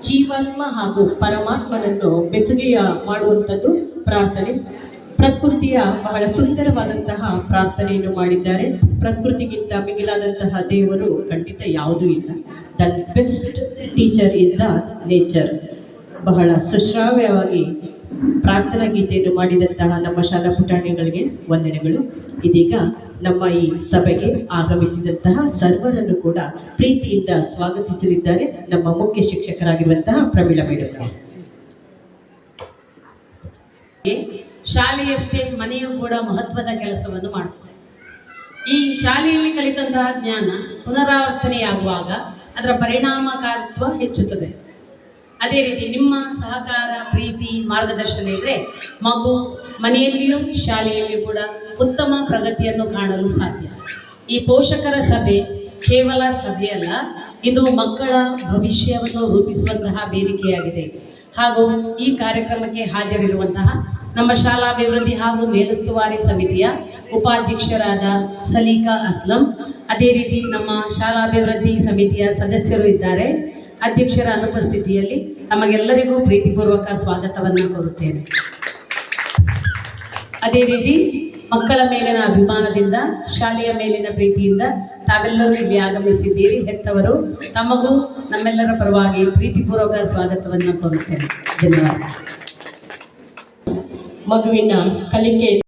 ಜೀವಾತ್ಮ ಹಾಗೂ ಪರಮಾತ್ಮನನ್ನು ಬೆಸುಗೆಯ ಮಾಡುವಂಥದ್ದು ಪ್ರಾರ್ಥನೆ. ಪ್ರಕೃತಿಯ ಬಹಳ ಸುಂದರವಾದಂತಹ ಪ್ರಾರ್ಥನೆಯನ್ನು ಮಾಡಿದ್ದಾರೆ. ಪ್ರಕೃತಿಗಿಂತ ಮಿಗಿಲಾದಂತಹ ದೇವರು ಖಂಡಿತ ಯಾವುದೂ ಇಲ್ಲ. The best teacher is the nature. ಬಹಳ ಸುಶ್ರಾವ್ಯವಾಗಿ ಪ್ರಾರ್ಥನಾ ಗೀತೆಯನ್ನು ಮಾಡಿದಂತಹ ನಮ್ಮ ಶಾಲಾ ಪುಟಾಣಿಗಳಿಗೆ ವಂದನೆಗಳು. ಇದೀಗ ನಮ್ಮ ಈ ಸಭೆಗೆ ಆಗಮಿಸಿದಂತಹ ಸರ್ವರನ್ನು ಕೂಡ ಪ್ರೀತಿಯಿಂದ ಸ್ವಾಗತಿಸಲಿದ್ದಾರೆ ನಮ್ಮ ಮುಖ್ಯ ಶಿಕ್ಷಕರಾಗಿರುವಂತಹ ಪ್ರಮೀಳಾ ಮೇಡಮ್. ಶಾಲೆಯಷ್ಟೇ ಮನೆಯೂ ಕೂಡ ಮಹತ್ವದ ಕೆಲಸವನ್ನು ಮಾಡುತ್ತದೆ. ಈ ಶಾಲೆಯಲ್ಲಿ ಕಲಿತಂತಹ ಜ್ಞಾನ ಪುನರಾವರ್ತನೆಯಾಗುವಾಗ ಅದರ ಪರಿಣಾಮಕಾರಿತ್ವ ಹೆಚ್ಚುತ್ತದೆ. ಅದೇ ರೀತಿ ನಿಮ್ಮ ಸಹಕಾರ, ಪ್ರೀತಿ, ಮಾರ್ಗದರ್ಶನ ಇದ್ದರೆ ಮಗು ಮನೆಯಲ್ಲಿಯೂ ಶಾಲೆಯಲ್ಲಿಯೂ ಕೂಡ ಉತ್ತಮ ಪ್ರಗತಿಯನ್ನು ಕಾಣಲು ಸಾಧ್ಯ. ಈ ಪೋಷಕರ ಸಭೆ ಕೇವಲ ಸಭೆಯಲ್ಲ, ಇದು ಮಕ್ಕಳ ಭವಿಷ್ಯವನ್ನು ರೂಪಿಸುವಂತಹ ವೇದಿಕೆಯಾಗಿದೆ. ಹಾಗೂ ಈ ಕಾರ್ಯಕ್ರಮಕ್ಕೆ ಹಾಜರಿರುವಂತಹ ನಮ್ಮ ಶಾಲಾಭಿವೃದ್ಧಿ ಹಾಗೂ ಮೇಲುಸ್ತುವಾರಿ ಸಮಿತಿಯ ಉಪಾಧ್ಯಕ್ಷರಾದ ಸಲೀಕಾ ಅಸ್ಲಂ, ಅದೇ ರೀತಿ ನಮ್ಮ ಶಾಲಾಭಿವೃದ್ಧಿ ಸಮಿತಿಯ ಸದಸ್ಯರು ಇದ್ದಾರೆ. ಅಧ್ಯಕ್ಷರ ಅನುಪಸ್ಥಿತಿಯಲ್ಲಿ ತಮಗೆಲ್ಲರಿಗೂ ಪ್ರೀತಿಪೂರ್ವಕ ಸ್ವಾಗತವನ್ನು ಕೋರುತ್ತೇನೆ. ಅದೇ ರೀತಿ ಮಕ್ಕಳ ಮೇಲಿನ ಅಭಿಮಾನದಿಂದ, ಶಾಲೆಯ ಮೇಲಿನ ಪ್ರೀತಿಯಿಂದ ತಾವೆಲ್ಲರೂ ಇಲ್ಲಿ ಆಗಮಿಸಿದ್ದೀರಿ. ಹೆತ್ತವರು ತಮಗೂ ನಮ್ಮೆಲ್ಲರ ಪರವಾಗಿ ಪ್ರೀತಿಪೂರ್ವಕ ಸ್ವಾಗತವನ್ನು ಕೋರುತ್ತೇನೆ. ಧನ್ಯವಾದ. ಮಗುವಿನ ಕಲಿಕೆ